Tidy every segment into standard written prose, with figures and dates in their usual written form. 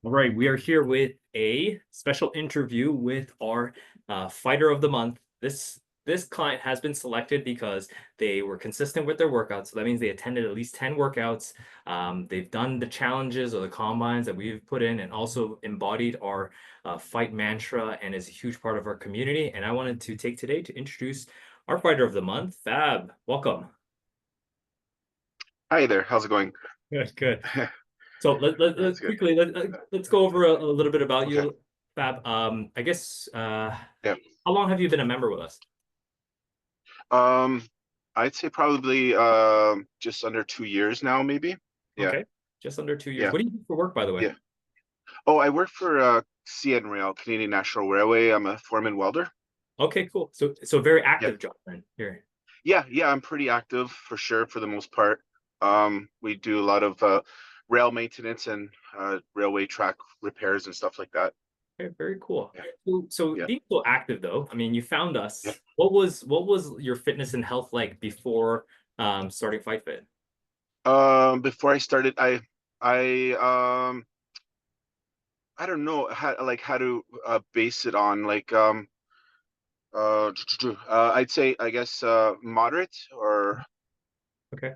All right, we are here with a special interview with our fighter of the month. This client has been selected because they were consistent with their workouts. So that means they attended at least 10 workouts. They've done the challenges or the combines that we've put in and also embodied our fight mantra and is a huge part of our community. And I wanted to take today to introduce our fighter of the month, Fab. Welcome. Hi there. How's it going? Good, good. So That's let good. quickly let's go over a little bit about Okay. you, Fab. I guess Yeah. how long have you been a member with us? Um, I'd say probably just under 2 years now, maybe. Yeah. Okay, just under 2 years. Yeah. What do you do for work, by the way? Yeah. Oh, I work for CN Rail, Canadian National Railway. I'm a foreman welder. Okay, cool. So very Yeah. active job then here. Yeah. Yeah. I'm pretty active for sure for the most part. We do a lot of rail maintenance and railway track repairs and stuff like that. Okay, very cool. Yeah. So Yeah. being so active though, I mean, you found Yeah. us. What was your fitness and health like before starting Fight Fit? Before I started, I I don't know how to base it on I'd say I guess moderate or Okay.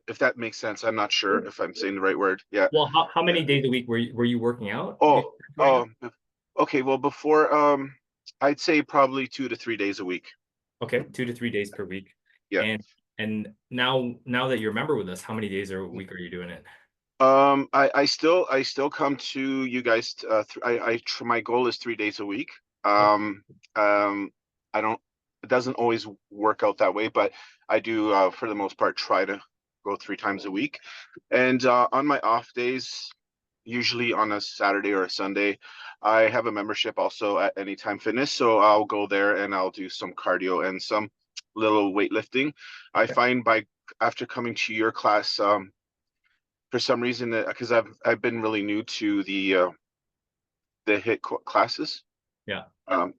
if that makes sense. I'm not sure if I'm saying the right word. Yeah. Well, how Yeah. many days a week were you working out Oh, right now? okay. Well, before I'd say probably 2 to 3 days a week. Okay, 2 to 3 days per week. Yeah. And now that you're a member with us, how many days a week are you doing it? I still come to you guys. My goal is 3 days a week. Okay. Um, I don't. It doesn't always work out that way, but I do for the most part try to go 3 times a week. And on my off days, usually on a Saturday or a Sunday, I have a membership also at Anytime Fitness, so I'll go there and I'll do some cardio and some little weightlifting. I Okay. find by after coming to your class, for some reason, because I've been really new to the hit classes, Yeah. um,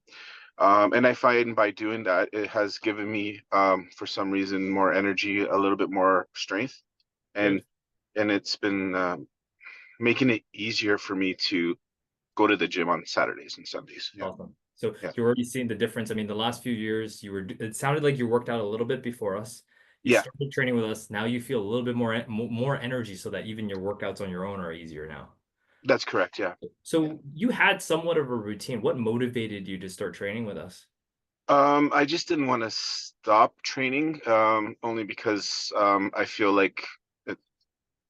and I find by doing that, it has given me for some reason more energy, a little bit more strength, and Good. and it's been making it easier for me to go to the gym on Saturdays and Sundays. Yeah, Awesome. So yeah, you're already seeing the difference. I mean, the last few years it sounded like you worked out a little bit before us. You yeah. started training with us. Now you feel a little bit more energy so that even your workouts on your own are easier now. That's correct. Yeah, yeah. So you had somewhat of a routine. What motivated you to start training with us? I just didn't want to stop training, only because I feel like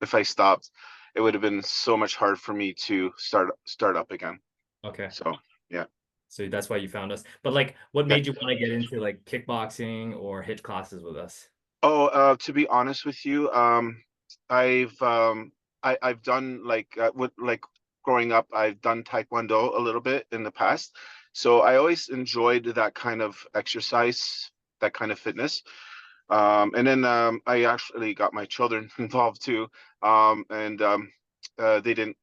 if I stopped, it would have been so much hard for me to start up again. Okay. So yeah, So that's why you found us. But like, what yeah. made you want to get into like kickboxing or hit classes with us? Oh, to be honest with you, I've I've done like growing up, I've done Taekwondo a little bit in the past. So I always enjoyed that kind of exercise, that kind of fitness. And then I actually got my children involved too. And they didn't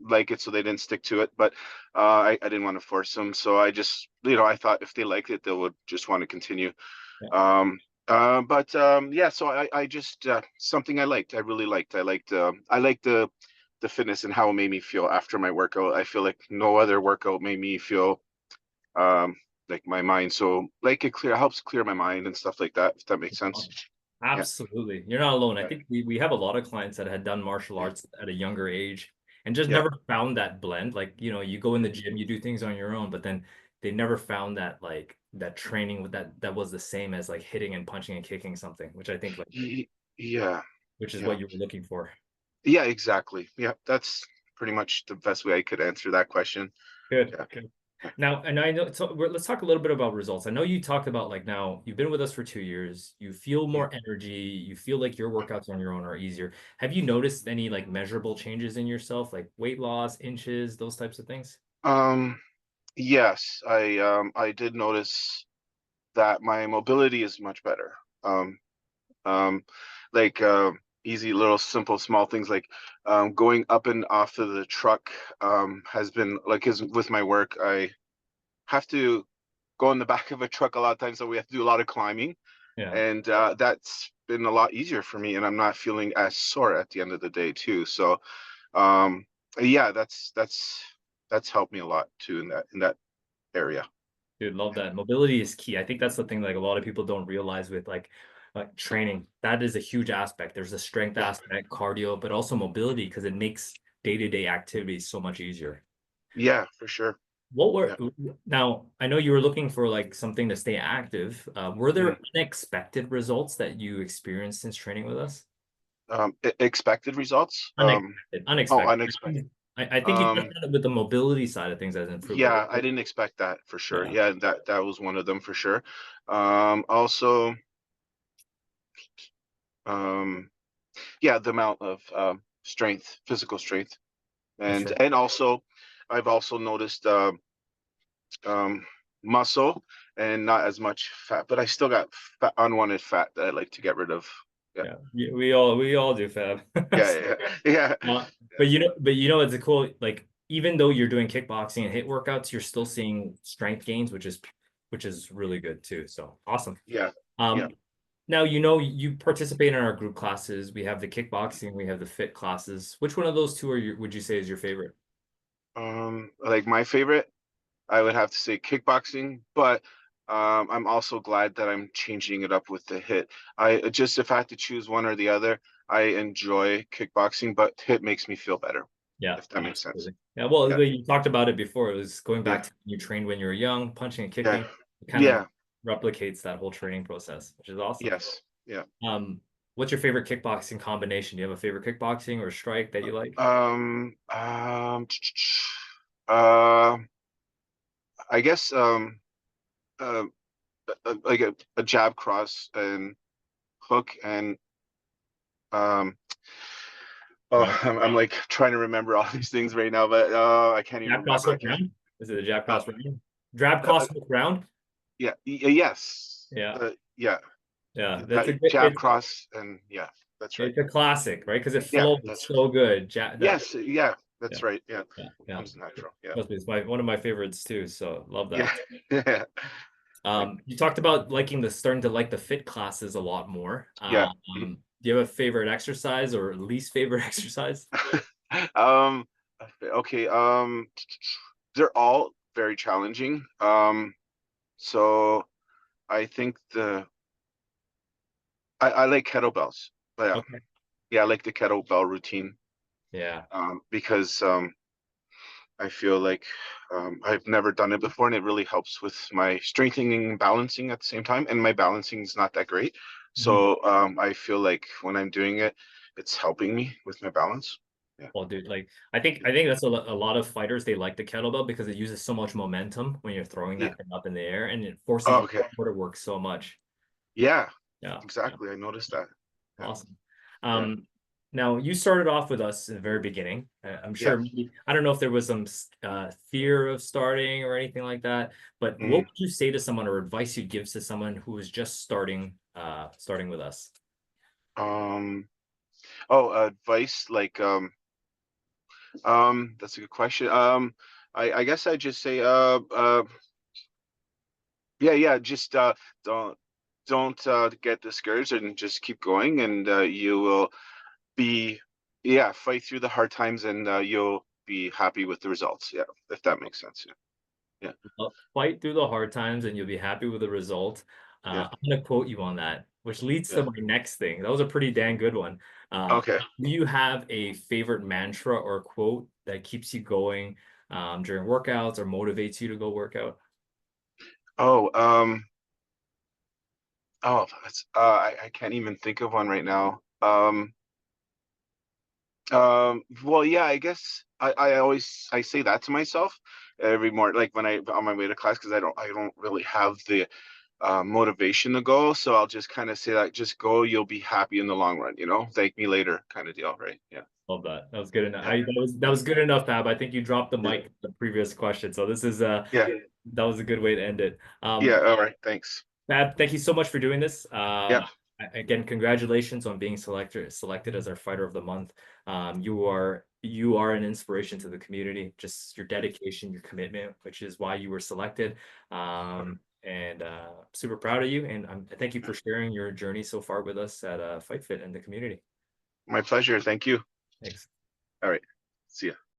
like it, so they didn't stick to it. But I didn't want to force them, so I just, I thought if they liked it, they would just want to continue. Yeah. Um, but yeah, so I just something I liked. I really liked. I liked the fitness and how it made me feel after my workout. I feel like no other workout made me feel um like my mind so like it helps clear my mind and stuff like that. If that makes sense. Awesome. Yeah, Absolutely. You're not alone. I yeah, think we have a lot of clients that had done martial yeah, arts at a younger age and just yeah. never found that blend. Like, you go in the gym, you do things on your own, but then they never found that like that training with that was the same as like hitting and punching and kicking something, which I think like Yeah, which is yeah. what you were looking for. Yeah, exactly. Yeah, that's pretty much the best way I could answer that question. Good, Yeah, good. yeah, Now, and I know, so let's talk a little bit about results. I know you talked about like now you've been with us for 2 years, you feel yeah. more energy, you feel like your workouts on your own are easier. Have you noticed any like measurable changes in yourself, like weight loss, inches, those types of things? Um, yes, I did notice that my mobility is much better. Um, like easy little simple small things like going up and off of the truck has been like is with my work. I have to go in the back of a truck a lot of times, so we have to do a lot of climbing, Yeah. and that's been a lot easier for me, and I'm not feeling as sore at the end of the day too. So Yeah, that's helped me a lot too in that area. Dude, love that. Mobility is key. I think that's the thing like a lot of people don't realize with like training. That is a huge aspect. There's a strength Yeah, aspect, cardio, but also mobility because it makes day-to-day activities so much easier. yeah, for sure. What were Yeah. now? I know you were looking for like something to stay active. Were there Mm. unexpected results that you experienced since training with us? Expected results. Unexpected, Oh, unexpected. unexpected. I think you touched Um, on it with the mobility side of things as improved, but yeah, I didn't expect that for sure. yeah, Yeah, that was one of them for sure. Also, um, yeah, the amount of strength, physical strength, that's right. and also, I've also noticed um, muscle and not as much fat, but I still got unwanted fat that I like to get rid of. Yeah, Yeah, we all do, Fab. yeah, yeah, Uh, yeah, but it's a cool like even though you're doing kickboxing and hit workouts, you're still seeing strength gains, which is really good too. So awesome. yeah, yeah. Um, now you participate in our group classes. We have the kickboxing, we have the fit classes. Which one of those two would you say is your favorite? Like my favorite, I would have to say kickboxing, but I'm also glad that I'm changing it up with the hit. I just if I had to choose one or the other, I enjoy kickboxing, but hit makes me feel better, Yeah, if that makes sense. absolutely. Yeah, well, Yeah, you talked about it before. It was going yeah, back to when you trained when you were young, punching and yeah, kicking. It kind of yeah, replicates that whole training process, which is awesome. yes, yeah. Um, what's your favorite kickboxing combination? Do you have a favorite kickboxing or strike that you like? Um, um, uh, I guess uh, like a jab cross and hook and um oh Round, I'm like trying to remember all these things right now, but I can't even jab cross remember. I hook can round? Is it a jab uh, cross round? Jab uh, cross hook round? yeah, yes, Yeah, yeah, yeah. That's a that good. jab cross and yeah, that's right. It's a classic, right? Because it Yeah, flows that's so good. Jab that. yes, yeah, Yeah, that's right. Yeah, yeah, yeah. comes natural. Yeah, Trust me, it's one of my favorites too. So love yeah, that. yeah, You talked about starting to like the fit classes a lot more. yeah. Do you have a favorite exercise or least favorite exercise? um, okay. They're all very challenging. So I think I like kettlebells. Yeah, Okay. yeah, I like the kettlebell routine. Yeah. Because I feel like I've never done it before, and it really helps with my strengthening and balancing at the same time. And my balancing is not that great, Mhm. so I feel like when I'm doing it, it's helping me with my balance. Yeah. Well, dude, like I think that's a lot of fighters they like the kettlebell because it uses so much momentum when you're throwing Yeah. that thing up in the air and it forces Oh, your okay. core to work so much. Yeah. Yeah. Yeah. Exactly. I noticed that. Yeah. Awesome. Yeah. Um, now you started off with us in the very beginning. I'm Yeah. sure I don't know if there was some fear of starting or anything like that, but what Mm. would you say to someone or advice you'd give to someone who is just starting with us? Um. Oh, advice like that's a good question. I guess I just say yeah, yeah, just don't get discouraged and just keep going, and you will be yeah, fight through the hard times, and you'll be happy with the results. Yeah, if that makes sense. Yeah, Fight through the hard times and you'll be happy with the result. yeah, I'm going to quote you on that, which leads to yeah, my next thing. That was a pretty dang good one. yeah. Okay. Do you have a favorite mantra or quote that keeps you going during workouts or motivates you to go work out? Oh, oh, that's I can't even think of one right now. Well, yeah, I guess I always I say that to myself every morning, like when I on my way to class, because I don't really have the motivation to go. So I'll just kind of say that just go, you'll be happy in the long run, thank me later kind of deal, right? Yeah. Love that. That was good enough. Yeah. That was good enough, Fab. I think you dropped the Yeah. mic in the previous question. So this is Yeah. that was a good way to end it. Yeah. All right. Thanks. Fab, thank you so much for doing this. Yeah. Again, congratulations on being selected as our fighter of the month. You are an inspiration to the community. Just your dedication, your commitment, which is why you were selected. And super proud of you. And thank you for sharing your journey so far with us at Fight Fit and the community. My pleasure. Thank you. Thanks. All right. See ya.